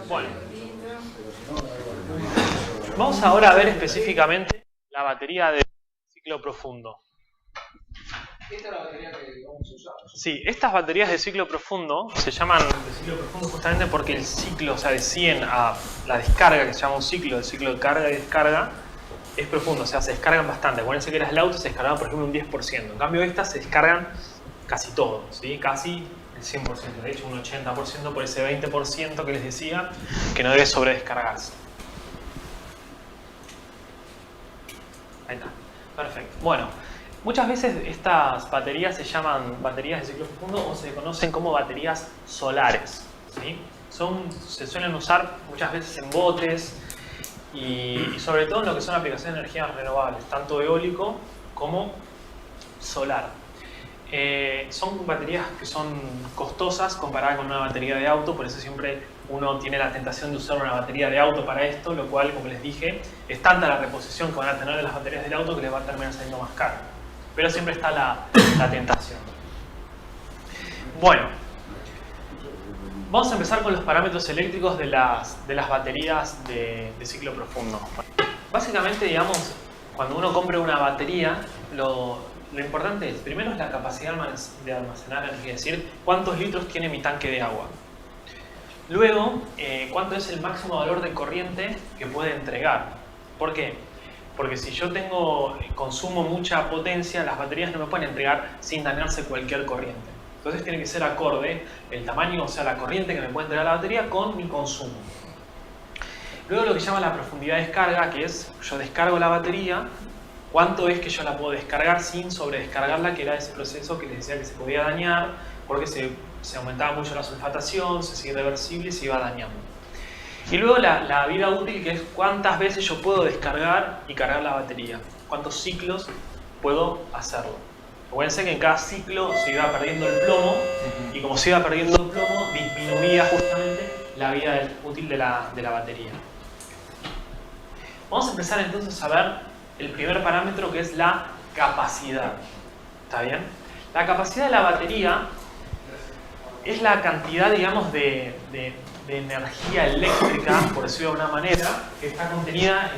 Bueno, vamos ahora a ver específicamente la batería de ciclo profundo. ¿Esta es la batería que vamos a usar? Sí, estas baterías de ciclo profundo se llaman de ciclo profundo justamente porque el ciclo, o sea, de 100 a la descarga, que se llama un ciclo, el ciclo de carga y descarga, es profundo, o sea, se descargan bastante. Acuérdense que las del auto se descargaban, por ejemplo, un 10%. En cambio, estas se descargan casi todo, ¿sí? Casi el 100%, de hecho un 80% por ese 20% que les decía que no debe sobredescargarse. Ahí está, perfecto. Bueno, muchas veces estas baterías se llaman baterías de ciclo profundo o se conocen como baterías solares, ¿sí? Se suelen usar muchas veces en botes y sobre todo en lo que son aplicaciones de energías renovables, tanto eólico como solar. Son baterías que son costosas comparadas con una batería de auto, por eso siempre uno tiene la tentación de usar una batería de auto para esto, lo cual, como les dije, es tanta la reposición que van a tener en las baterías del auto que les va a terminar saliendo más caro. Pero siempre está la tentación. Bueno, vamos a empezar con los parámetros eléctricos de las baterías de ciclo profundo. Básicamente, digamos, cuando uno compra una batería, lo importante es, primero es la capacidad de almacenar energía, es decir, cuántos litros tiene mi tanque de agua. Luego, cuánto es el máximo valor de corriente que puede entregar. ¿Por qué? Porque si yo consumo mucha potencia, las baterías no me pueden entregar sin dañarse cualquier corriente. Entonces tiene que ser acorde el tamaño, o sea, la corriente que me puede entregar la batería con mi consumo. Luego lo que llama la profundidad de descarga, que es, yo descargo la batería, cuánto es que yo la puedo descargar sin sobredescargarla, que era ese proceso que les decía que se podía dañar, porque se aumentaba mucho la sulfatación, se hacía irreversible y se iba dañando. Y luego la vida útil, que es cuántas veces yo puedo descargar y cargar la batería, cuántos ciclos puedo hacerlo. Acuérdense que en cada ciclo se iba perdiendo el plomo, y como se iba perdiendo el plomo, disminuía justamente la vida útil de la batería. Vamos a empezar entonces a ver el primer parámetro, que es la capacidad. ¿Está bien? La capacidad de la batería es la cantidad, digamos, de energía eléctrica, por decirlo de alguna manera, que está contenida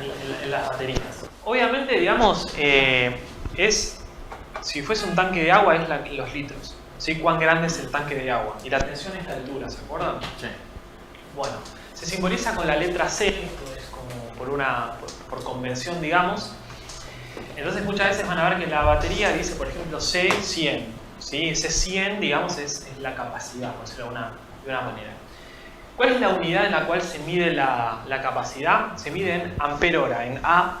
en las baterías. Obviamente, digamos, si fuese un tanque de agua, es los litros. ¿Sí? Cuán grande es el tanque de agua. Y la tensión es la altura, ¿se acuerdan? Sí. Bueno, se simboliza con la letra C, esto es como por convención, digamos. Entonces muchas veces van a ver que la batería dice, por ejemplo, C100. ¿Sí? Ese 100, digamos, es la capacidad, por decirlo de una manera. ¿Cuál es la unidad en la cual se mide la capacidad? Se mide en ampere hora, en Ah.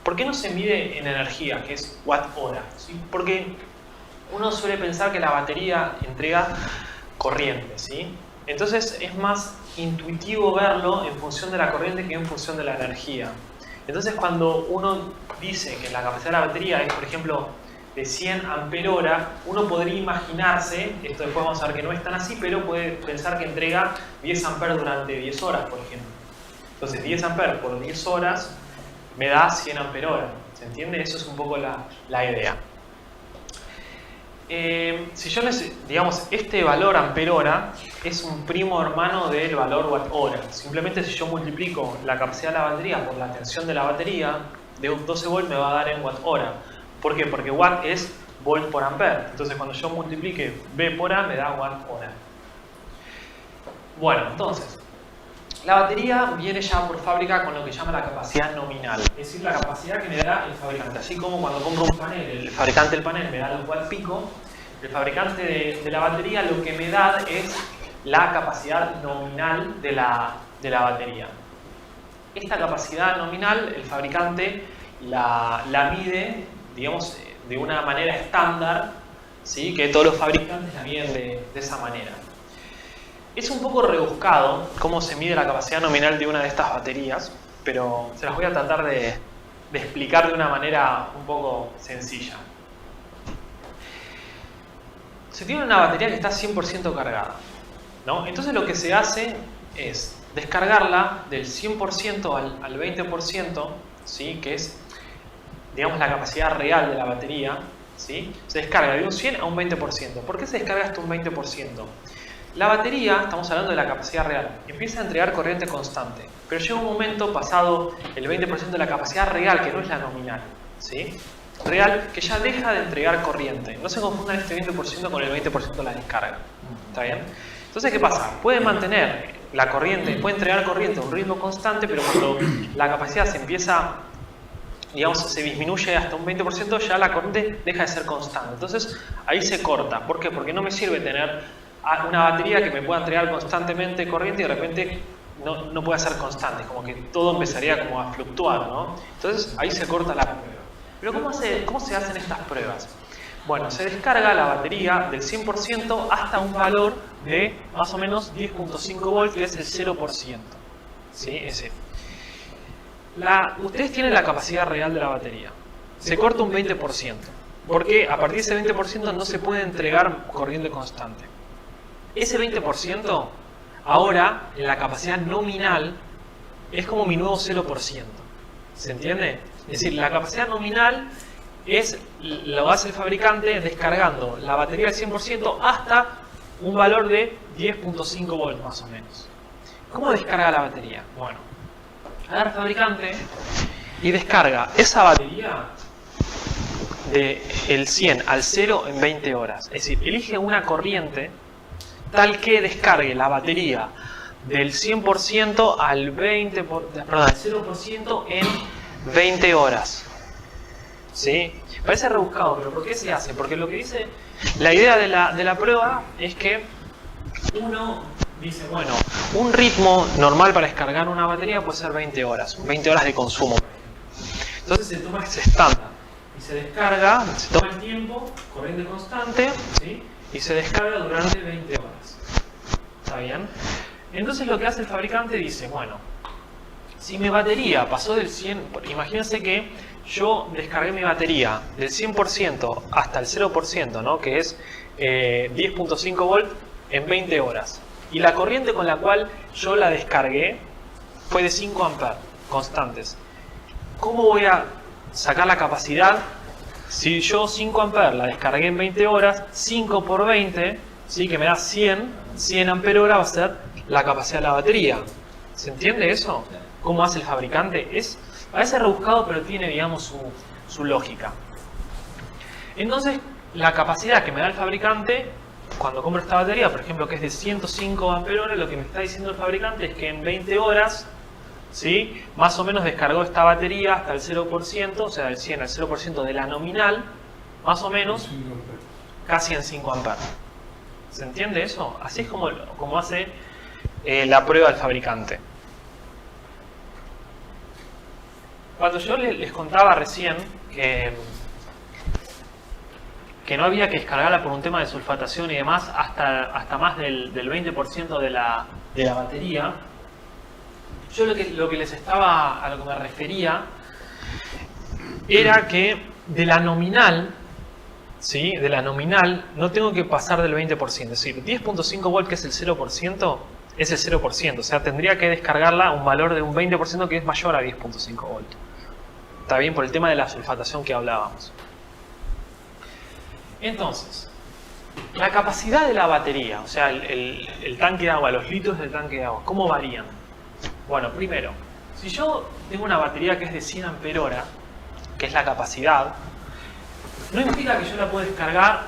¿Por qué no se mide en energía, que es watt-hora? ¿Sí? Porque uno suele pensar que la batería entrega corriente, ¿sí? Entonces es más intuitivo verlo en función de la corriente que en función de la energía. Entonces cuando uno dice que la capacidad de la batería es, por ejemplo, de 100 ampere hora, uno podría imaginarse, esto después vamos a ver que no es tan así, pero puede pensar que entrega 10 amperes durante 10 horas, por ejemplo. Entonces 10 amperes por 10 horas me da 100 ampere hora. ¿Se entiende? Eso es un poco la idea. Si yo digamos, este valor ampere hora es un primo hermano del valor watt hora. Simplemente si yo multiplico la capacidad de la batería por la tensión de la batería, de 12 volts me va a dar en watt hora. ¿Por qué? Porque watt es volt por ampere. Entonces cuando yo multiplique V por A me da watt hora. Bueno, entonces, la batería viene ya por fábrica con lo que llama la capacidad nominal. Es decir, la capacidad que me da el fabricante. Así como cuando compro un panel, el fabricante del panel me da los watt pico, el fabricante de la batería lo que me da es la capacidad nominal de la batería. Esta capacidad nominal, el fabricante la mide, digamos, de una manera estándar, ¿sí? Que todos los fabricantes la miden de esa manera. Es un poco rebuscado cómo se mide la capacidad nominal de una de estas baterías, pero se las voy a tratar de explicar de una manera un poco sencilla. Se tiene una batería que está 100% cargada, ¿no? Entonces lo que se hace es descargarla del 100% al 20%, ¿sí? Que es, digamos, la capacidad real de la batería, ¿sí? Se descarga de un 100 a un 20%. ¿Por qué se descarga hasta un 20%? La batería, estamos hablando de la capacidad real, empieza a entregar corriente constante, pero llega un momento pasado el 20% de la capacidad real, que no es la nominal, ¿sí? Real, que ya deja de entregar corriente. No se confundan este 20% con el 20% de la descarga. ¿Está bien? Entonces, ¿qué pasa? Puede mantener la corriente, puede entregar corriente a un ritmo constante, pero cuando la capacidad se empieza, digamos, se disminuye hasta un 20%, ya la corriente deja de ser constante. Entonces, ahí se corta. ¿Por qué? Porque no me sirve tener una batería que me pueda entregar constantemente corriente y de repente no pueda ser constante. Como que todo empezaría como a fluctuar, ¿no? Entonces, ahí se corta la prueba. Pero ¿cómo se hacen estas pruebas? Bueno, se descarga la batería del 100% hasta un valor de más o menos 10.5 volts, que es el 0%. ¿Sí? Ese. Ustedes tienen la capacidad real de la batería. Se corta un 20%. Porque a partir de ese 20% no se puede entregar corriente constante. Ese 20% ahora en la capacidad nominal es como mi nuevo 0%. ¿Se entiende? Es decir, la capacidad nominal lo hace el fabricante descargando la batería al 100% hasta un valor de 10.5 volts más o menos. ¿Cómo descarga la batería? Bueno, agarra el fabricante y descarga esa batería del 100 al 0 en 20 horas. Es decir, elige una corriente tal que descargue la batería del 100% al 0% en 20 horas. ¿Sí? Parece rebuscado, pero ¿por qué se hace? Porque lo que dice, la idea de la prueba es que uno dice, bueno, un ritmo normal para descargar una batería puede ser 20 horas de consumo. Entonces se toma ese estándar y se descarga, se toma el tiempo, corriente constante, ¿sí? Y se descarga durante 20 horas. ¿Está bien? Entonces lo que hace el fabricante dice, bueno, si mi batería pasó del 100, imagínense que yo descargué mi batería del 100% hasta el 0%, ¿no? Que es 10.5 volts en 20 horas. Y la corriente con la cual yo la descargué fue de 5 amperes constantes. ¿Cómo voy a sacar la capacidad? Si yo 5 amperes la descargué en 20 horas, 5 por 20, ¿sí? Que me da 100 ampere hora va a ser la capacidad de la batería. ¿Se entiende eso? ¿Cómo hace el fabricante? Parece rebuscado, pero tiene, digamos, su lógica. Entonces, la capacidad que me da el fabricante, cuando compro esta batería, por ejemplo, que es de 105 ampere hora, lo que me está diciendo el fabricante es que en 20 horas, ¿sí? Más o menos descargó esta batería hasta el 0%, o sea, del 100 al 0% de la nominal, más o menos, casi en 5 amperes. ¿Se entiende eso? Así es como hace la prueba del fabricante. Cuando yo les contaba recién que no había que descargarla por un tema de sulfatación y demás hasta más del 20% de la batería, yo lo que les estaba, a lo que me refería era que de la nominal, ¿sí? De la nominal no tengo que pasar del 20%, es decir, 10.5 volts que es el 0%, es el 0%, o sea, tendría que descargarla a un valor de un 20% que es mayor a 10.5 volts. Está bien, por el tema de la sulfatación que hablábamos. Entonces, la capacidad de la batería, o sea, el tanque de agua, los litros del tanque de agua, ¿cómo varían? Bueno, primero, si yo tengo una batería que es de 100 ampere hora, que es la capacidad, no implica que yo la pueda descargar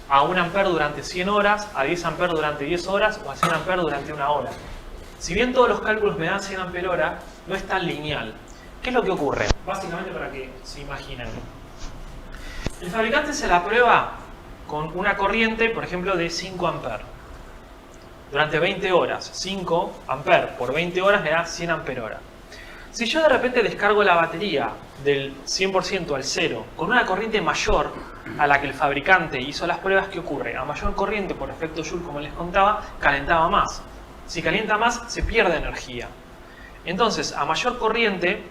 a 1 ampere durante 100 horas, a 10 ampere durante 10 horas o a 100 ampere durante 1 hora. Si bien todos los cálculos me dan 100 ampere hora, no es tan lineal. ¿Qué es lo que ocurre? Básicamente para que se imaginen. El fabricante se la prueba con una corriente, por ejemplo, de 5 amperes. Durante 20 horas. 5 amperes por 20 horas me da 100 ampere hora. Si yo de repente descargo la batería del 100% al 0 con una corriente mayor a la que el fabricante hizo las pruebas, ¿qué ocurre? A mayor corriente, por efecto Joule, como les contaba, calentaba más. Si calienta más, se pierde energía. Entonces, a mayor corriente,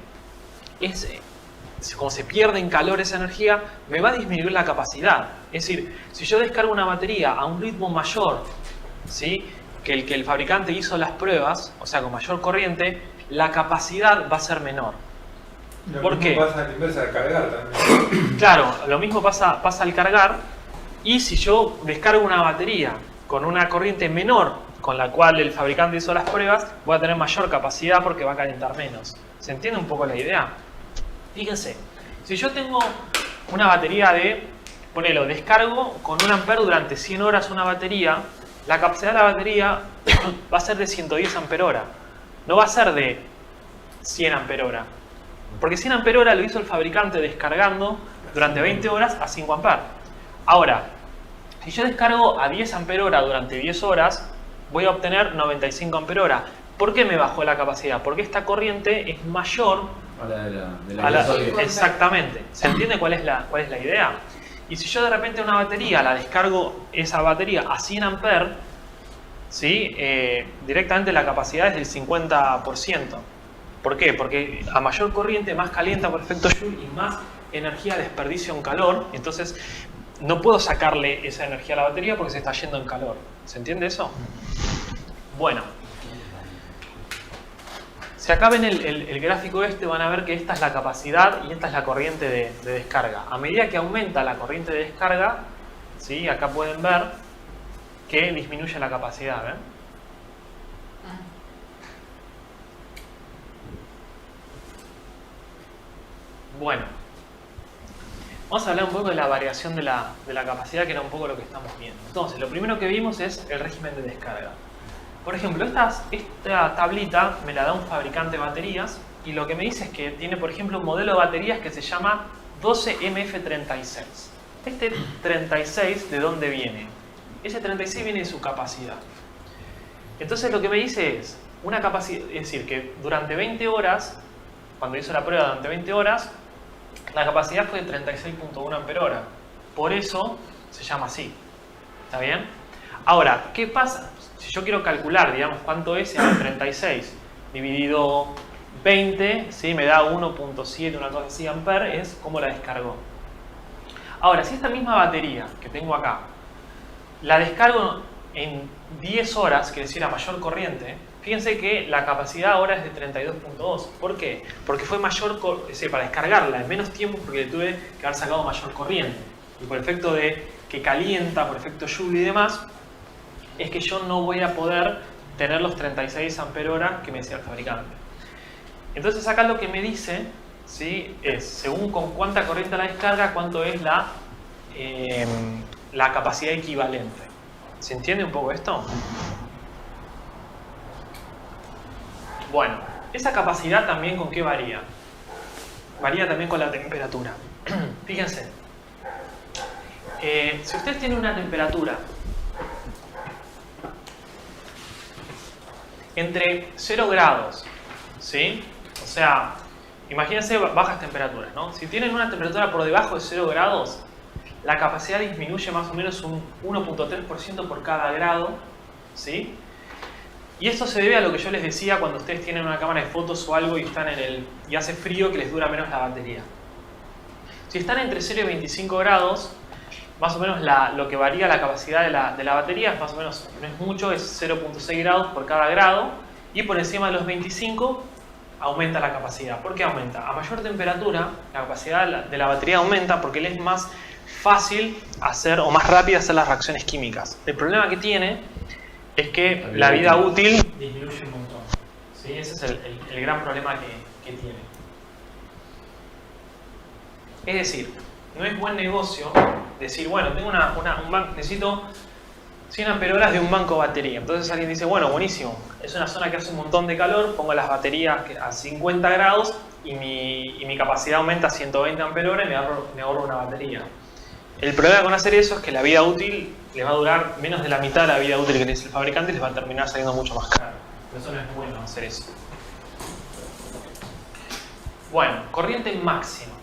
como se pierde en calor esa energía, me va a disminuir la capacidad. Es decir, si yo descargo una batería a un ritmo mayor, ¿sí? que el fabricante hizo las pruebas, o sea, con mayor corriente, la capacidad va a ser menor. ¿Por qué? Lo mismo pasa a la inversa al cargar también. Claro, lo mismo pasa al cargar. Y si yo descargo una batería con una corriente menor con la cual el fabricante hizo las pruebas, voy a tener mayor capacidad porque va a calentar menos. ¿Se entiende un poco la idea? Fíjense, si yo tengo una batería de, ponelo, descargo con 1 ampere durante 100 horas una batería, la capacidad de la batería va a ser de 110 ampere hora, no va a ser de 100 ampere hora. Porque 100 ampere hora lo hizo el fabricante descargando durante 20 horas a 5 ampere. Ahora, si yo descargo a 10 ampere hora durante 10 horas, voy a obtener 95 ampere hora. ¿Por qué me bajó la capacidad? Porque esta corriente es mayor a la exactamente. ¿Se entiende cuál es la idea? Y si yo de repente una batería la descargo, esa batería a 100 ampere, ¿sí? Directamente la capacidad es del 50%. ¿Por qué? Porque a mayor corriente más calienta por efecto Joule y más energía desperdicio en calor. Entonces no puedo sacarle esa energía a la batería porque se está yendo en calor. ¿Se entiende eso? Bueno. Si acá ven el gráfico este, van a ver que esta es la capacidad y esta es la corriente de descarga. A medida que aumenta la corriente de descarga, ¿sí? Acá pueden ver que disminuye la capacidad. ¿Ven? Bueno, vamos a hablar un poco de la variación de la capacidad, que era un poco lo que estamos viendo. Entonces, lo primero que vimos es el régimen de descarga. Por ejemplo, esta tablita me la da un fabricante de baterías y lo que me dice es que tiene, por ejemplo, un modelo de baterías que se llama 12MF36. Este 36, ¿de dónde viene? Ese 36 viene de su capacidad. Entonces, lo que me dice es una capacidad, es decir, que durante 20 horas, cuando hizo la prueba durante 20 horas, la capacidad fue de 36.1 ampere hora. Por eso se llama así. ¿Está bien? Ahora, ¿qué pasa? Si yo quiero calcular, digamos, cuánto es 36 dividido 20, ¿sí? Me da 1.7, una cosa así, ampere, es como la descargó. Ahora, si esta misma batería que tengo acá, la descargo en 10 horas, que decir a mayor corriente, fíjense que la capacidad ahora es de 32.2. ¿Por qué? Porque fue mayor, es decir, para descargarla en menos tiempo porque le tuve que haber sacado mayor corriente. Y por efecto de que calienta, por efecto Joule y demás, es que yo no voy a poder tener los 36 ampere hora que me decía el fabricante. Entonces acá lo que me dice, ¿sí? Es según con cuánta corriente la descarga, cuánto es la capacidad equivalente. ¿Se entiende un poco esto? Bueno, esa capacidad también ¿con qué varía? Varía también con la temperatura. Fíjense, si ustedes tienen una temperatura entre 0 grados, ¿sí? O sea, imagínense bajas temperaturas, ¿no? Si tienen una temperatura por debajo de 0 grados, la capacidad disminuye más o menos un 1.3% por cada grado, ¿sí? Y esto se debe a lo que yo les decía cuando ustedes tienen una cámara de fotos o algo y están y hace frío, que les dura menos la batería. Si están entre 0 y 25 grados, más o menos lo que varía la capacidad de la batería es más o menos, no es mucho, es 0.6 grados por cada grado, y por encima de los 25 aumenta la capacidad. ¿Por qué aumenta? A mayor temperatura la capacidad de la batería aumenta porque le es más fácil hacer o más rápido hacer las reacciones químicas. El problema que tiene es que la vida útil disminuye un montón. ¿Sí? Ese es el gran problema que tiene. Es decir, no es buen negocio decir, bueno, tengo un banco, necesito 100 ampere horas de un banco de batería. Entonces alguien dice, bueno, buenísimo, es una zona que hace un montón de calor, pongo las baterías a 50 grados y mi capacidad aumenta a 120 ampere horas y me ahorro una batería. El problema con hacer eso es que la vida útil les va a durar menos de la mitad de la vida útil que le dice el fabricante y les va a terminar saliendo mucho más caro. Por eso no es bueno hacer eso. Bueno, corriente máxima.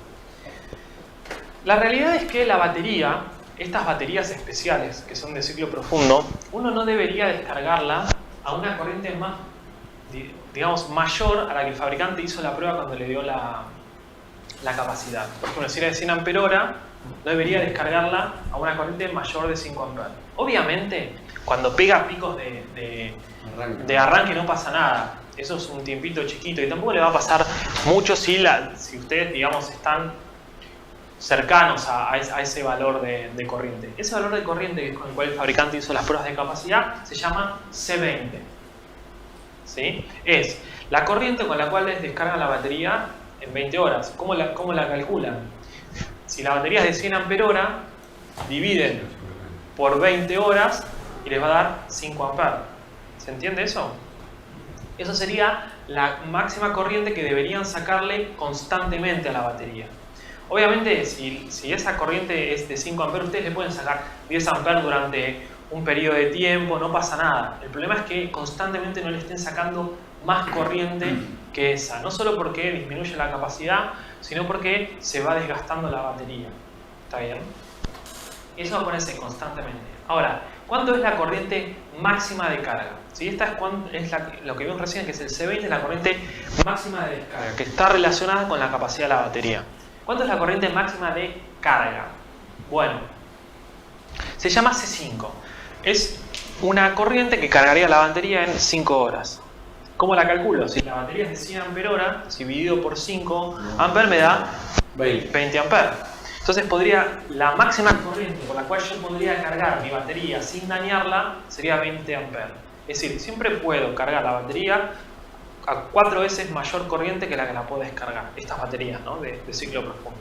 La realidad es que la batería, estas baterías especiales que son de ciclo profundo, uno no debería descargarla a una corriente más, digamos, mayor a la que el fabricante hizo la prueba cuando le dio la capacidad. Por ejemplo, si era de 100 ampere hora, no debería descargarla a una corriente mayor de 5 amperes. Obviamente, cuando pega picos de arranque no pasa nada. Eso es un tiempito chiquito y tampoco le va a pasar mucho si ustedes, digamos, están cercanos a ese valor de corriente. Ese valor de corriente con el cual el fabricante hizo las pruebas de capacidad se llama C20. ¿Sí? Es la corriente con la cual les descargan la batería en 20 horas. ¿Cómo la calculan? Si la batería es de 100 Ah, dividen por 20 horas y les va a dar 5 A. ¿Se entiende eso? Eso sería la máxima corriente que deberían sacarle constantemente a la batería. Obviamente, si esa corriente es de 5 A, ustedes le pueden sacar 10 A durante un periodo de tiempo, no pasa nada. El problema es que constantemente no le estén sacando más corriente que esa. No solo porque disminuye la capacidad, sino porque se va desgastando la batería. ¿Está bien? Eso va a ponerse constantemente. Ahora, ¿cuánto es la corriente máxima de carga? ¿Sí? Esta es lo que vimos recién, que es el C20, la corriente máxima de descarga, que está relacionada con la capacidad de la batería. ¿Cuánto es la corriente máxima de carga? Bueno, se llama C5. Es una corriente que cargaría la batería en 5 horas. ¿Cómo la calculo? Si la batería es de 100 Ah, si dividido por 5 A me da 20 A. Entonces la máxima corriente por la cual yo podría cargar mi batería sin dañarla sería 20 A. Es decir, siempre puedo cargar la batería a 4 veces mayor corriente que la puedo descargar. Estas baterías, ¿no? de ciclo profundo.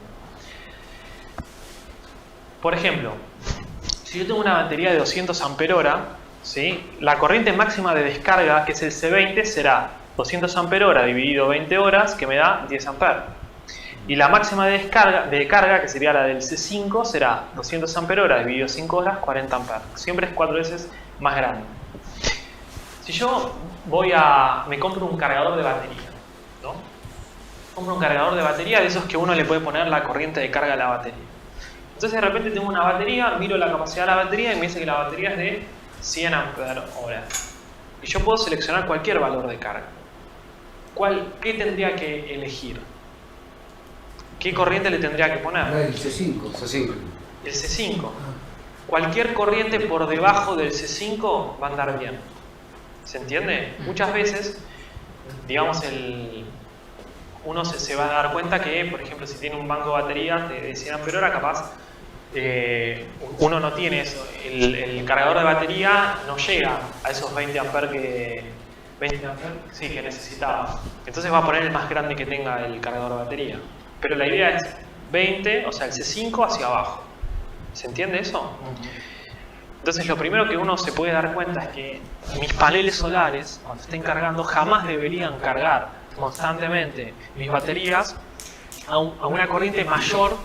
Por ejemplo, si yo tengo una batería de 200 Ah, ¿sí? La corriente máxima de descarga, que es el C20, será 200 Ah dividido 20 horas, que me da 10 A. Y la máxima de carga, que sería la del C5, será 200 Ah dividido 5 horas, 40 A. Siempre es 4 veces más grande. Si yo me compro un cargador de batería, ¿no? Compro un cargador de batería de esos que uno le puede poner la corriente de carga a la batería. Entonces de repente tengo una batería, miro la capacidad de la batería y me dice que la batería es de 100 Ah. Y yo puedo seleccionar cualquier valor de carga. ¿Qué tendría que elegir? ¿Qué corriente le tendría que poner? El C5. El C5. Cualquier corriente por debajo del C5 va a andar bien. ¿Se entiende? Muchas veces, digamos, uno se va a dar cuenta que, por ejemplo, si tiene un banco de baterías de 100 Ah, capaz uno no tiene eso. El cargador de batería no llega a esos 20 A que necesitaba. Entonces va a poner el más grande que tenga el cargador de batería. Pero la idea es 20, o sea, el C5 hacia abajo. ¿Se entiende eso? Entonces lo primero que uno se puede dar cuenta es que mis paneles solares, cuando estén cargando, jamás deberían cargar constantemente mis baterías a una corriente mayor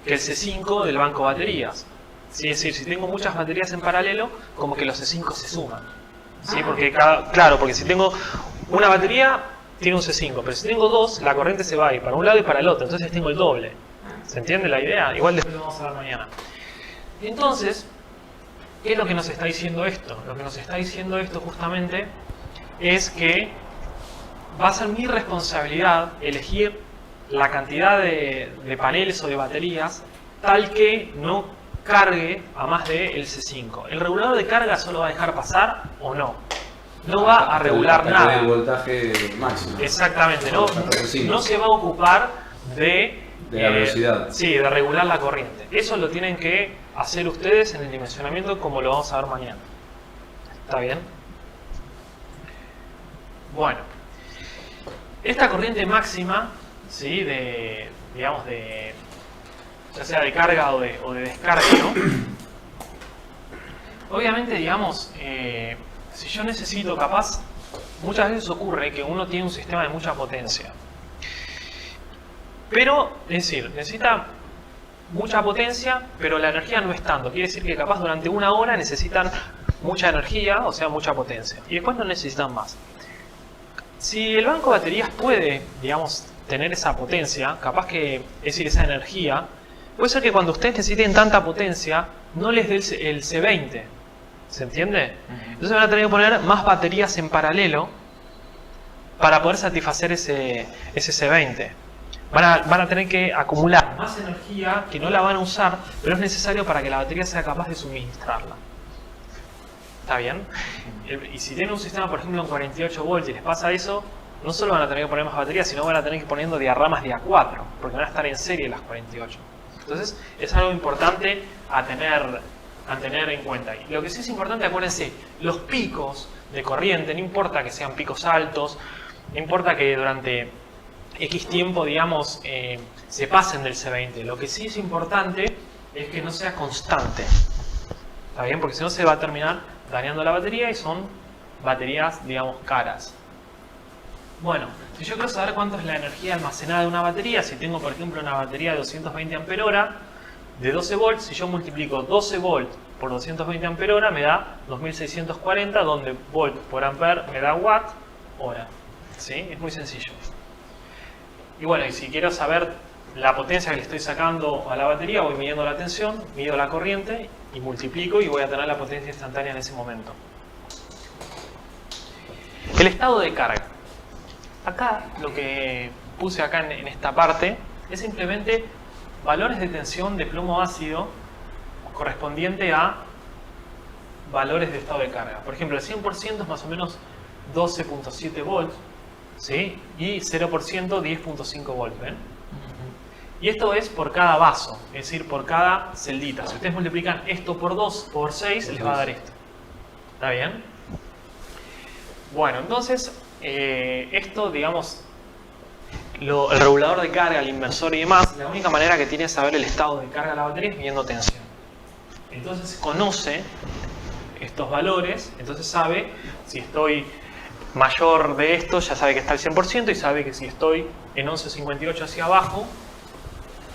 que el C5 del banco de baterías. ¿Sí? Es decir, si tengo muchas baterías en paralelo, como que los C5 se suman. ¿Sí? Porque porque si tengo una batería, tiene un C5, pero si tengo dos, la corriente se va a ir para un lado y para el otro, entonces tengo el doble. ¿Se entiende la idea? Igual después lo vamos a ver mañana. Entonces, ¿qué es lo que nos está diciendo esto? Lo que nos está diciendo esto justamente es que va a ser mi responsabilidad elegir la cantidad de paneles o de baterías tal que no cargue a más del C5. ¿El regulador de carga solo va a dejar pasar o no? No va a regular nada. El voltaje máximo. Exactamente, no se va a ocupar de la velocidad. Sí, de regular la corriente. Eso lo tienen que hacer ustedes en el dimensionamiento, como lo vamos a ver mañana. ¿Está bien? Bueno, esta corriente máxima, ¿sí? Ya sea de carga o de descarga, ¿no? Obviamente, digamos, si yo necesito, capaz, muchas veces ocurre que uno tiene un sistema de mucha potencia. Pero, es decir, necesita mucha potencia, pero la energía no es tanto. Quiere decir que capaz durante una hora necesitan mucha energía, o sea, mucha potencia. Y después no necesitan más. Si el banco de baterías puede, digamos, tener esa potencia, capaz que, es decir, esa energía, puede ser que cuando ustedes necesiten tanta potencia, no les dé el C20. ¿Se entiende? Entonces van a tener que poner más baterías en paralelo para poder satisfacer ese C20. Van a tener que acumular más energía que no la van a usar, pero es necesario para que la batería sea capaz de suministrarla. ¿Está bien? Y si tienen un sistema, por ejemplo, en 48 volts y les pasa eso, no solo van a tener que poner más baterías, sino van a tener que ir poniendo diagramas de A4, porque van a estar en serie las 48. Entonces es algo importante a tener en cuenta. Y lo que sí es importante, acuérdense, los picos de corriente, no importa que sean picos altos, no importa que durante X tiempo, digamos, se pasen del C20. Lo que sí es importante es que no sea constante. ¿Está bien? Porque si no se va a terminar dañando la batería y son baterías, digamos, caras. Bueno, si yo quiero saber cuánto es la energía almacenada de una batería, si tengo, por ejemplo, una batería de 220 Ah de 12 volts, si yo multiplico 12 volts por 220 Ah me da 2640, donde volt por ampere me da watt hora. ¿Sí? Es muy sencillo. Y bueno, y si quiero saber la potencia que le estoy sacando a la batería, voy midiendo la tensión, mido la corriente y multiplico y voy a tener la potencia instantánea en ese momento. El estado de carga. Acá lo que puse acá en esta parte es simplemente valores de tensión de plomo ácido correspondiente a valores de estado de carga. Por ejemplo, el 100% es más o menos 12.7 volts, ¿sí? Y 0% 10.5 volts, ¿ven? Y esto es por cada vaso, es decir, por cada celdita. Si ustedes multiplican esto por 2, por 6, les va a dar esto. ¿Está bien? Bueno, entonces, esto, digamos, el regulador de carga, el inversor y demás, la única manera que tiene de saber el estado de carga de la batería es midiendo tensión. Entonces conoce estos valores, entonces sabe si estoy mayor de esto, ya sabe que está al 100% y sabe que si estoy en 11.58 hacia abajo,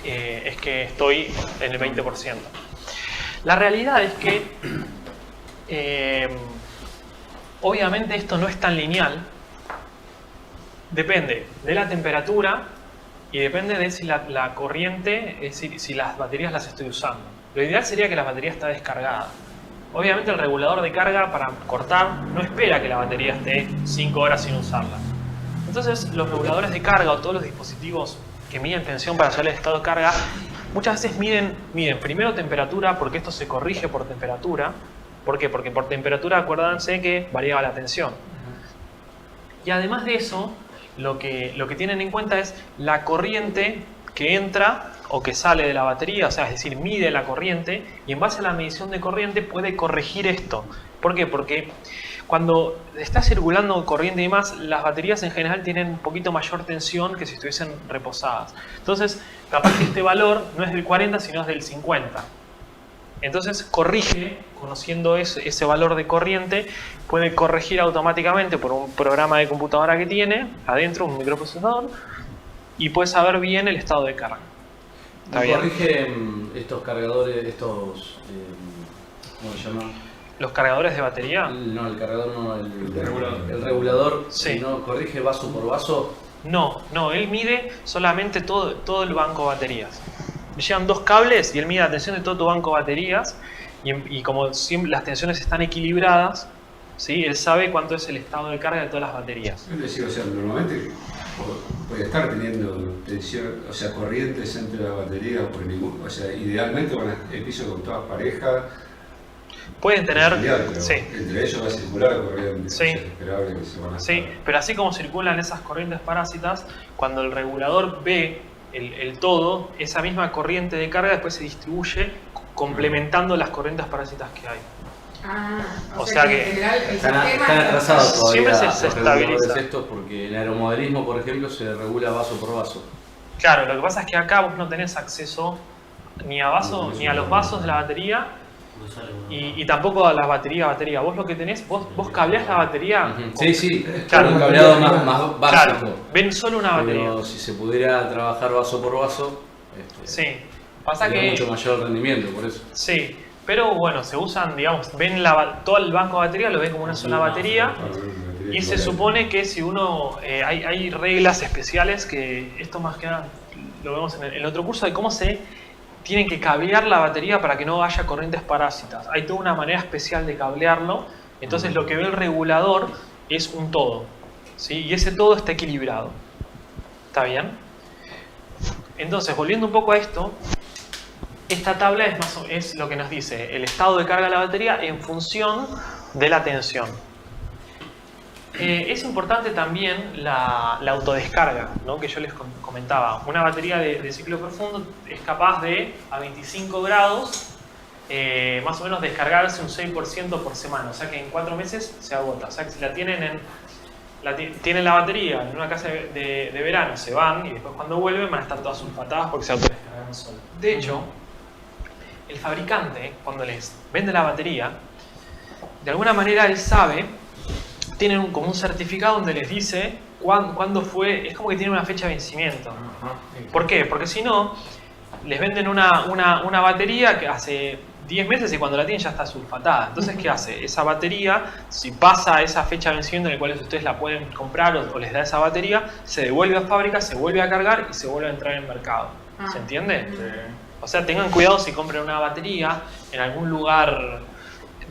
es que estoy en el 20%. La realidad es que obviamente esto no es tan lineal. Depende de la temperatura y depende de si la corriente, es decir, si las baterías las estoy usando. Lo ideal sería que la batería esté descargada. Obviamente el regulador de carga para cortar no espera que la batería esté 5 horas sin usarla. Entonces los reguladores de carga o todos los dispositivos que miden tensión para saber el estado de carga muchas veces miden primero temperatura, porque esto se corrige por temperatura. ¿Por qué? Porque por temperatura acuérdense que variaba la tensión. Y además de eso, lo que tienen en cuenta es la corriente que entra o que sale de la batería, o sea, es decir, mide la corriente y en base a la medición de corriente puede corregir esto. ¿Por qué? Porque cuando está circulando corriente y demás, las baterías en general tienen un poquito mayor tensión que si estuviesen reposadas. Entonces, capaz que este valor no es del 40, sino es del 50. Entonces corrige, conociendo ese valor de corriente, puede corregir automáticamente por un programa de computadora que tiene adentro, un microprocesador, y puede saber bien el estado de carga. ¿Está bien? ¿Corrige estos cargadores, estos, cómo se llama? ¿Los cargadores de batería? No, el cargador no, regulador. El regulador, Sí. ¿no corrige vaso por vaso? No, él mide solamente todo el banco de baterías. Le llevan 2 cables y él mide la tensión de todo tu banco de baterías y como siempre las tensiones están equilibradas, ¿sí? Él sabe cuánto es el estado de carga de todas las baterías. Es decir, o sea, normalmente puede estar teniendo tensión, o sea, corrientes entre la batería, o sea, idealmente van a piso con todas parejas. Pueden tener... Pero Sí. entre ellos va a circular corriente. Sí. O sea, es esperable que se van a Sí, estar. pero así como circulan esas corrientes parásitas, cuando el regulador ve el todo, esa misma corriente de carga después se distribuye complementando las corrientes parásitas que hay. O sea que en general el Están sistema atrasados todavía Siempre se los reguladores estabiliza. estos, porque en aeromodelismo, por ejemplo, se regula vaso por vaso. Claro, lo que pasa es que acá vos no tenés acceso ni a vaso, ni a los vasos de la batería y tampoco a la batería. Vos lo que tenés, vos cableás la batería. Sí, sí, Claro, un cableado más básico. Claro, ven solo una batería. Pero si se pudiera trabajar vaso por vaso, Sí, pasa habría que... mucho mayor rendimiento, por eso. Sí, pero bueno, se usan, digamos, ven todo el banco de batería, lo ven como una sola batería. Y se supone que si uno, hay reglas especiales que esto más que nada lo vemos en el otro curso de cómo se tienen que cablear la batería para que no haya corrientes parásitas. Hay toda una manera especial de cablearlo, entonces lo que ve el regulador es un todo, ¿sí? Y ese todo está equilibrado. ¿Está bien? Entonces, volviendo un poco a esto, esta tabla es lo que nos dice el estado de carga de la batería en función de la tensión. Es importante también la autodescarga, ¿no? Que yo les comentaba. Una batería de ciclo profundo es capaz de, a 25 grados, más o menos descargarse un 6% por semana. O sea que en 4 meses se agota. O sea que si tienen la batería en una casa de verano, se van y después cuando vuelven van a estar todas sulfatadas porque se autodescargan solas. De hecho, el fabricante, cuando les vende la batería, de alguna manera él sabe, tienen como un certificado donde les dice cuándo fue, es como que tiene una fecha de vencimiento. ¿Por qué? Porque si no, les venden una batería que hace 10 meses y cuando la tienen ya está sulfatada. Entonces, ¿qué hace? Esa batería, si pasa esa fecha de vencimiento en la cual ustedes la pueden comprar o les da esa batería, se devuelve a fábrica, se vuelve a cargar y se vuelve a entrar en el mercado. ¿Se entiende? O sea, tengan cuidado si compran una batería en algún lugar,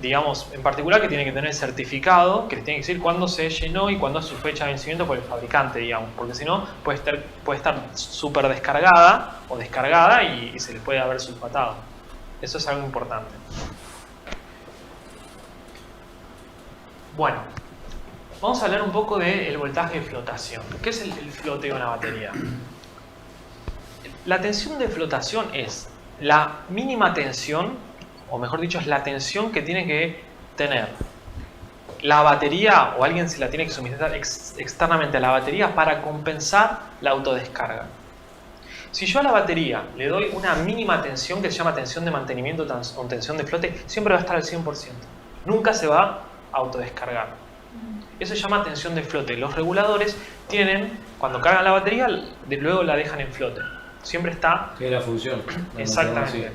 digamos, en particular, que tiene que tener certificado, que les tiene que decir cuándo se llenó y cuándo es su fecha de vencimiento por el fabricante, digamos, porque si no puede estar súper descargada o descargada y se les puede haber sulfatado. Eso es algo importante. Bueno, vamos a hablar un poco del voltaje de flotación. ¿Qué es el floteo de una batería? La tensión de flotación es la mínima tensión, o mejor dicho, es la tensión que tiene que tener la batería, o alguien se la tiene que suministrar externamente a la batería para compensar la autodescarga. Si yo a la batería le doy una mínima tensión, que se llama tensión de mantenimiento o tensión de flote, siempre va a estar al 100%. Nunca se va a autodescargar. Eso se llama tensión de flote. Los reguladores tienen, cuando cargan la batería, luego la dejan en flote. Siempre está... ¿Qué es la función? Exactamente.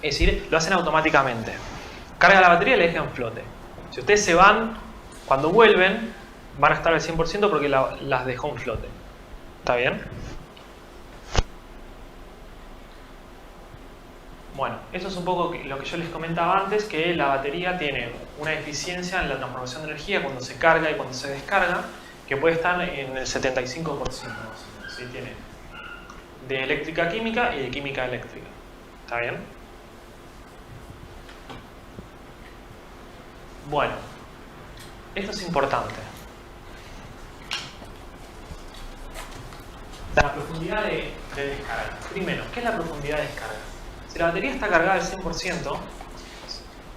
Es decir, lo hacen automáticamente. Carga la batería y la dejan en flote. Si ustedes se van, cuando vuelven, van a estar al 100% porque las dejó en flote. ¿Está bien? Bueno, eso es un poco lo que yo les comentaba antes, que la batería tiene una eficiencia en la transformación de energía cuando se carga y cuando se descarga, que puede estar en el 75%. ¿Sí? Tiene de eléctrica química y de química eléctrica. ¿Está bien? Bueno, esto es importante. La profundidad de descarga. Primero, ¿qué es la profundidad de descarga? Si la batería está cargada al 100%,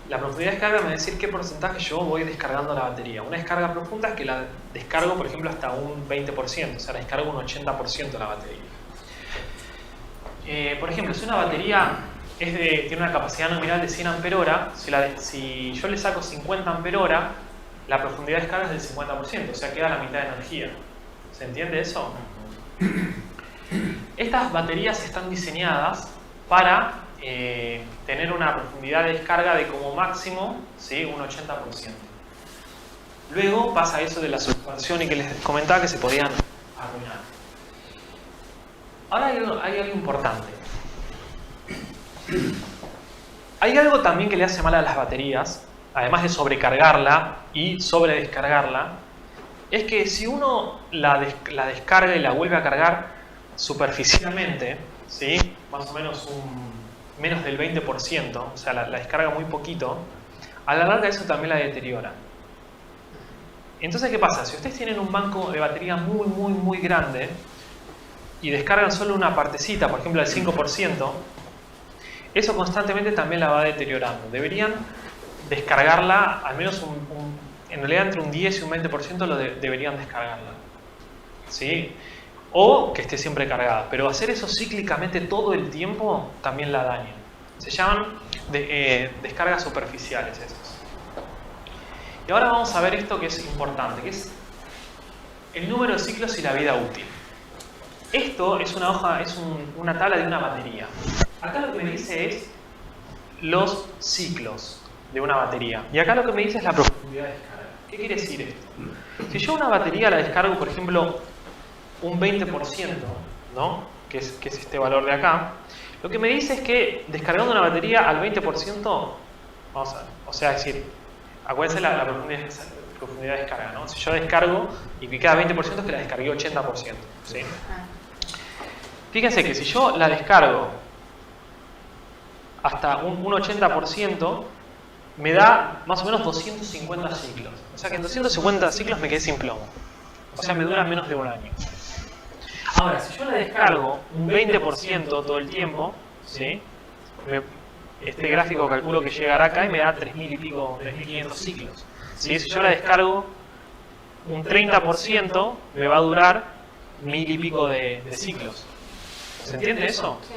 la profundidad de descarga me va a decir qué porcentaje yo voy descargando la batería. Una descarga profunda es que la descargo, por ejemplo, hasta un 20%, o sea, la descargo un 80% de la batería. Por ejemplo, si una batería tiene una capacidad nominal de 100 Ah, si yo le saco 50 Ah, la profundidad de descarga es del 50%, o sea, queda la mitad de energía. ¿Se entiende eso? Estas baterías están diseñadas para tener una profundidad de descarga de como máximo, ¿sí?, un 80%. Luego pasa eso de la submersión y que les comentaba que se podían arruinar. Ahora hay algo importante. Hay algo también que le hace mal a las baterías, además de sobrecargarla y sobredescargarla, es que si uno la descarga y la vuelve a cargar superficialmente, ¿sí?, más o menos menos del 20%, o sea, la descarga muy poquito, a la larga eso también la deteriora. Entonces, ¿qué pasa? Si ustedes tienen un banco de batería muy, muy, muy grande y descargan solo una partecita, por ejemplo el 5%, eso constantemente también la va deteriorando. Deberían descargarla, al menos en realidad entre un 10 y un 20% deberían descargarla, ¿sí? O que esté siempre cargada, pero hacer eso cíclicamente todo el tiempo también la daña. Se llaman descargas superficiales esas. Y ahora vamos a ver esto que es importante, que es el número de ciclos y la vida útil. Esto es una tabla de una batería. Acá lo que me dice es los ciclos de una batería. Y acá lo que me dice es la profundidad de descarga. ¿Qué quiere decir esto? Si yo una batería la descargo, por ejemplo, un 20%, ¿no?, que es este valor de acá, lo que me dice es que descargando una batería al 20%, o sea, es decir, acuérdense la profundidad de descarga, ¿no? Si yo descargo y que queda 20% es que la descargué 80%, ¿sí? Fíjense que si yo la descargo hasta un 80%, me da más o menos 250 ciclos. O sea que en 250 ciclos me quedé sin plomo. O sea, me dura menos de un año. Ahora, si yo la descargo un 20% todo el tiempo, ¿sí? Este gráfico calculo que llegará acá y me da 3.000 y pico, 3.500 ciclos. ¿Sí? Si yo la descargo un 30%, me va a durar 1.000 y pico de ciclos. ¿Se entiende eso? Sí.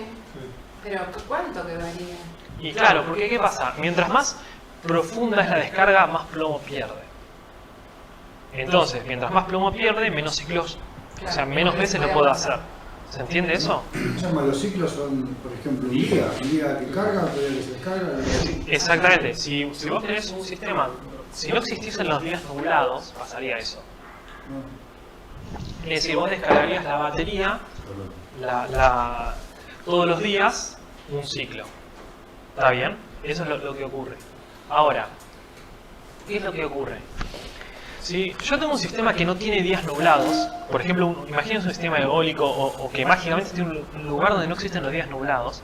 Pero ¿cuánto que varía? Y claro, porque ¿qué pasa? Mientras más profunda es la descarga, más plomo pierde. Entonces, mientras más plomo pierde, menos ciclos, o sea, menos veces lo puedo hacer. ¿Se entiende eso? Los ciclos son, por ejemplo, un día que carga, otro día que se descarga. Exactamente. Si vos tenés un sistema, si no existiesen los días nublados, pasaría eso. Es decir, vos descargarías la batería todos los días un ciclo. ¿Está bien? Eso es lo que ocurre. Ahora, ¿qué es lo que ocurre? Si yo tengo un sistema que no tiene días nublados, por ejemplo, imagínense un sistema eólico o que mágicamente tiene un lugar donde no existen los días nublados,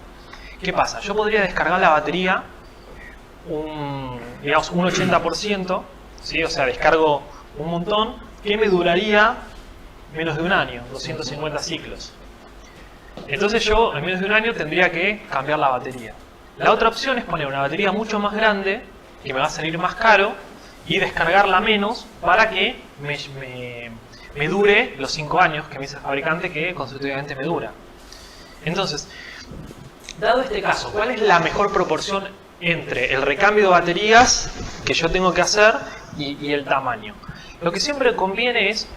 ¿qué pasa? Yo podría descargar la batería digamos, un 80%, ¿sí? O sea, descargo un montón, que me duraría menos de un año, 250 ciclos. Entonces yo, en menos de un año, tendría que cambiar la batería. La otra opción es poner una batería mucho más grande, que me va a salir más caro, y descargarla menos para que me dure los 5 años que me dice el fabricante que constitutivamente me dura. Entonces, dado este caso, ¿cuál es la mejor proporción entre el recambio de baterías que yo tengo que hacer y el tamaño? Lo que siempre conviene es,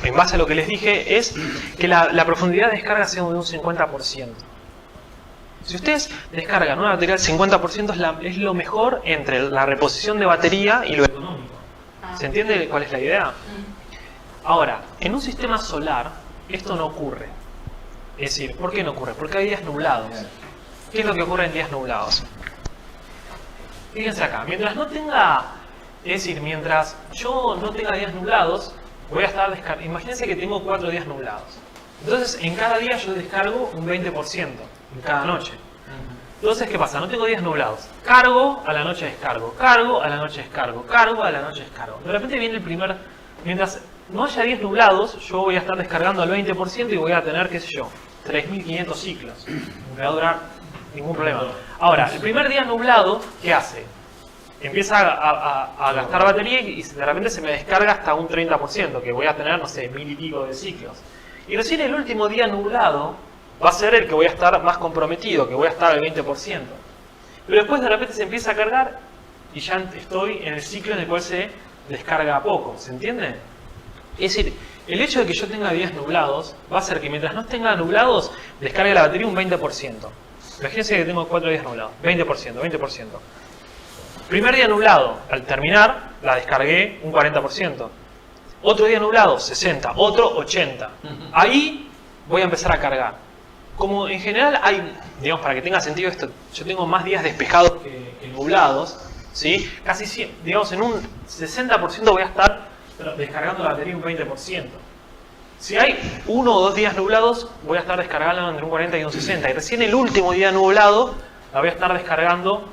en base a lo que les dije, es que la profundidad de descarga sea de un 50%. Si ustedes descargan una batería al 50% es lo mejor entre la reposición de batería y lo económico. ¿Se entiende cuál es la idea? Ahora, en un sistema solar esto no ocurre. Es decir, ¿por qué no ocurre? Porque hay días nublados. ¿Qué es lo que ocurre en días nublados? Fíjense acá, mientras no tenga, es decir, mientras yo no tenga días nublados, voy a estar descargando. Imagínense que tengo 4 días nublados. Entonces, en cada día yo descargo un 20%, en cada noche. Entonces, ¿qué pasa? No tengo días nublados. Cargo, a la noche descargo. Cargo, a la noche descargo. Cargo, a la noche descargo. De repente viene el primer... Mientras no haya días nublados, yo voy a estar descargando al 20% y voy a tener, qué sé yo, 3.500 ciclos. No me va a durar ningún problema. Ahora, el primer día nublado, ¿qué hace? Empieza a gastar batería y de repente se me descarga hasta un 30%, que voy a tener, no sé, 1.000 y pico de ciclos. Y recién el último día nublado va a ser el que voy a estar más comprometido, que voy a estar al 20%. Pero después de repente se empieza a cargar y ya estoy en el ciclo en el cual se descarga poco, ¿se entiende? Es decir, el hecho de que yo tenga días nublados va a hacer que mientras no tenga nublados, descargue la batería un 20%. Imagínense que tengo 4 días nublados, 20%. Primer día nublado, al terminar, la descargué un 40%. Otro día nublado, 60, otro 80. Ahí voy a empezar a cargar. Como en general hay, digamos, para que tenga sentido esto, yo tengo más días despejados que nublados, ¿sí? Casi, digamos, en un 60% voy a estar descargando la batería un 20%. Si hay 1 o 2 días nublados, voy a estar descargando entre un 40 y un 60. Y recién el último día nublado, la voy a estar descargando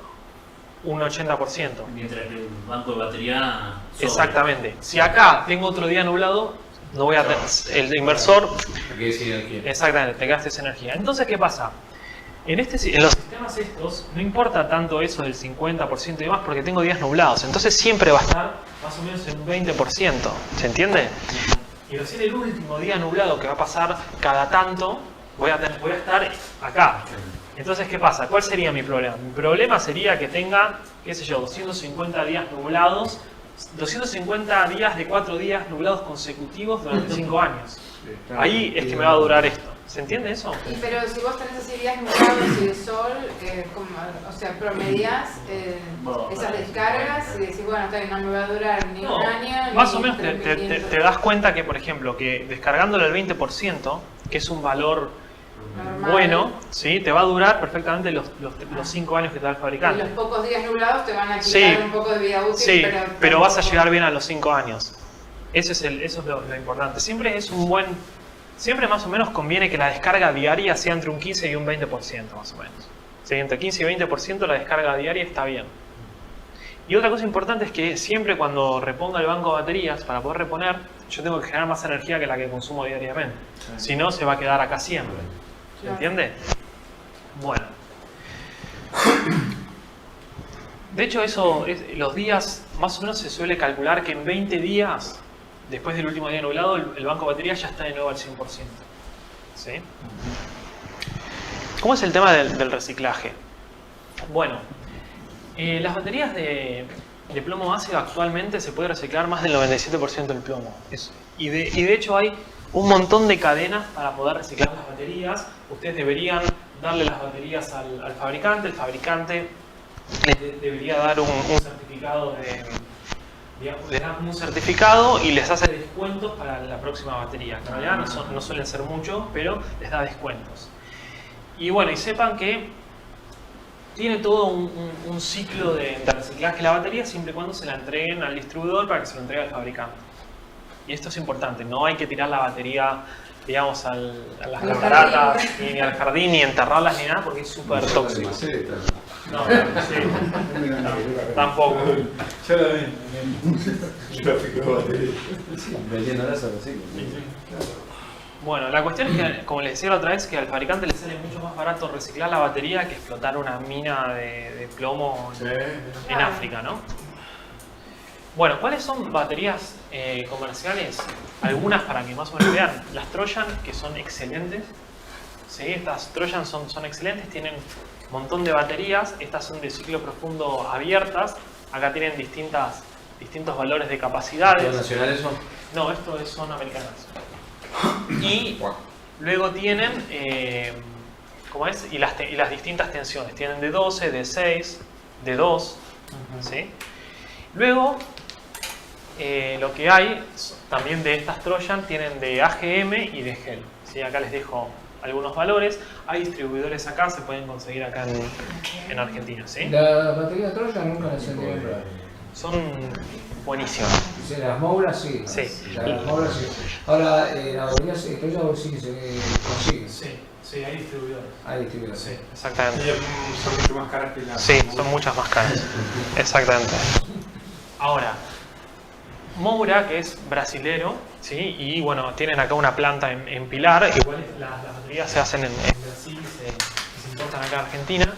un 80%. Mientras que el banco de batería... sobra. Exactamente. Si acá tengo otro día nublado, no voy a tener... El inversor... Porque es energía. Exactamente, te gastes energía. Entonces, ¿qué pasa? En los sistemas estos, no importa tanto eso del 50% y demás, porque tengo días nublados. Entonces siempre va a estar más o menos en un 20%. ¿Se entiende? Y recién el último día nublado que va a pasar cada tanto, voy a estar acá. Entonces, ¿qué pasa? ¿Cuál sería mi problema? Mi problema sería que tenga, qué sé yo, 250 días nublados, 250 días de 4 días nublados consecutivos durante 5 años. Ahí es que me va a durar esto. ¿Se entiende eso? Pero si vos tenés así días nublados y de sol, o sea, promedias esas descargas y decís, bueno, está bien, no me va a durar ni un año. Más o menos te das cuenta que, por ejemplo, que descargándolo al 20%, que es un valor normal, bueno, ¿sí? Te va a durar perfectamente los 5 años que te da el fabricante. Y los pocos días nublados te van a quitar un poco de vida útil. Sí, pero vas a llegar bien a los 5 años. Eso es lo importante. Siempre más o menos conviene que la descarga diaria sea entre un 15 y un 20% más o menos. Si entre 15 y 20% la descarga diaria está bien. Y otra cosa importante es que siempre cuando reponga el banco de baterías, para poder reponer, yo tengo que generar más energía que la que consumo diariamente. Si no, se va a quedar acá siempre. ¿Se entiende? Bueno. De hecho, los días, más o menos se suele calcular que en 20 días, después del último día nublado, el banco de baterías ya está de nuevo al 100%. ¿Sí? ¿Cómo es el tema del reciclaje? Bueno, las baterías de plomo ácido actualmente se puede reciclar más del 97% del plomo. Y de hecho hay un montón de cadenas para poder reciclar las baterías. Ustedes deberían darle las baterías al fabricante. El fabricante les debería dar un certificado les dan un certificado y les hace descuentos para la próxima batería. En realidad no suelen ser muchos, pero les da descuentos. Y bueno, y sepan que tiene todo un ciclo de reciclaje de la batería siempre y cuando se la entreguen al distribuidor para que se lo entregue al fabricante. Y esto es importante, no hay que tirar la batería, digamos, a las cataratas, ni al jardín, ni enterrarlas, ni nada, porque es súper tóxico. No, sí. No, tampoco. Ya la ven. Tráfico de batería. Vendiéndolas a reciclo. Bueno, la cuestión es que, como les decía la otra vez, que al fabricante le sale mucho más barato reciclar la batería que explotar una mina de plomo en África, ¿no? Bueno, ¿cuáles son baterías comerciales? Algunas para que más o menos vean. Las Trojan, que son excelentes. ¿Sí? Estas Trojan son excelentes, tienen un montón de baterías. Estas son de ciclo profundo abiertas. Acá tienen distintos valores de capacidades. ¿Son nacionales son? No, son americanas. Y luego tienen, ¿cómo es? Y las distintas tensiones. Tienen de 12, de 6, de 2. ¿Sí? Luego, lo que hay también de estas Trojan tienen de AGM y de GEL. ¿Sí? Acá les dejo algunos valores. Hay distribuidores acá, se pueden conseguir acá en Argentina. ¿Sí? La batería Trojan nunca la sentí comprar. Son buenísimas. Sí, las Mouras sí. Sí. Las Mouras sí. Ahora, la batería Trojan sí que se consigue. Sí, hay distribuidores. Hay distribuidores. Sí, exactamente. Son mucho más caras que las. Sí, son muchas más caras. Exactamente. Ahora, Moura, que es brasilero, ¿sí? Y bueno, tienen acá una planta en Pilar. Igual las baterías se hacen en Brasil y se importan acá a Argentina.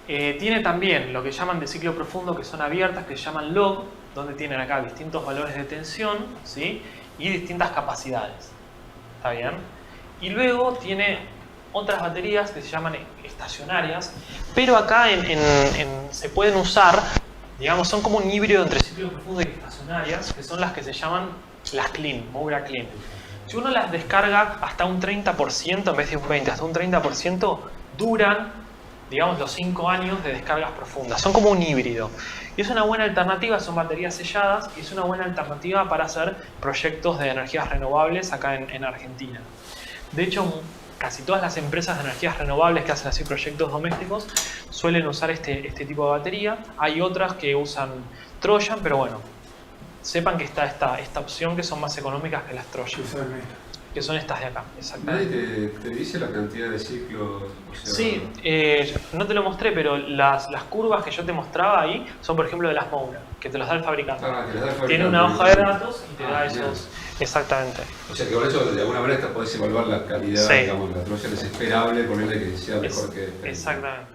Tiene también lo que llaman de ciclo profundo, que son abiertas, que se llaman log, donde tienen acá distintos valores de tensión, ¿sí? Y distintas capacidades. ¿Está bien? Y luego tiene otras baterías que se llaman estacionarias, pero acá se pueden usar, digamos, son como un híbrido entre ciclo profundo y estacionarias, que son las que se llaman las Clean, Moura Clean. Si uno las descarga hasta un 30%, en vez de un 20%, hasta un 30%, duran, digamos, los 5 años de descargas profundas. Son como un híbrido. Y es una buena alternativa, son baterías selladas, y es una buena alternativa para hacer proyectos de energías renovables acá en Argentina. De hecho, casi todas las empresas de energías renovables que hacen así proyectos domésticos suelen usar este tipo de batería. Hay otras que usan Trojan, pero bueno, sepan que está esta opción que son más económicas que las Trojan. Que son estas de acá, exactamente. ¿Nadie te dice la cantidad de ciclos? O sea, Sí, no te lo mostré, pero las curvas que yo te mostraba ahí son, por ejemplo, de las Moura, que te los da el fabricante. que les da el fabricante. Tiene una hoja de datos y te da esos. Exactamente. O sea que por eso de alguna manera podés evaluar la calidad, Sí. digamos, la Trojan es esperable, ponerle que sea mejor que esta. Exactamente.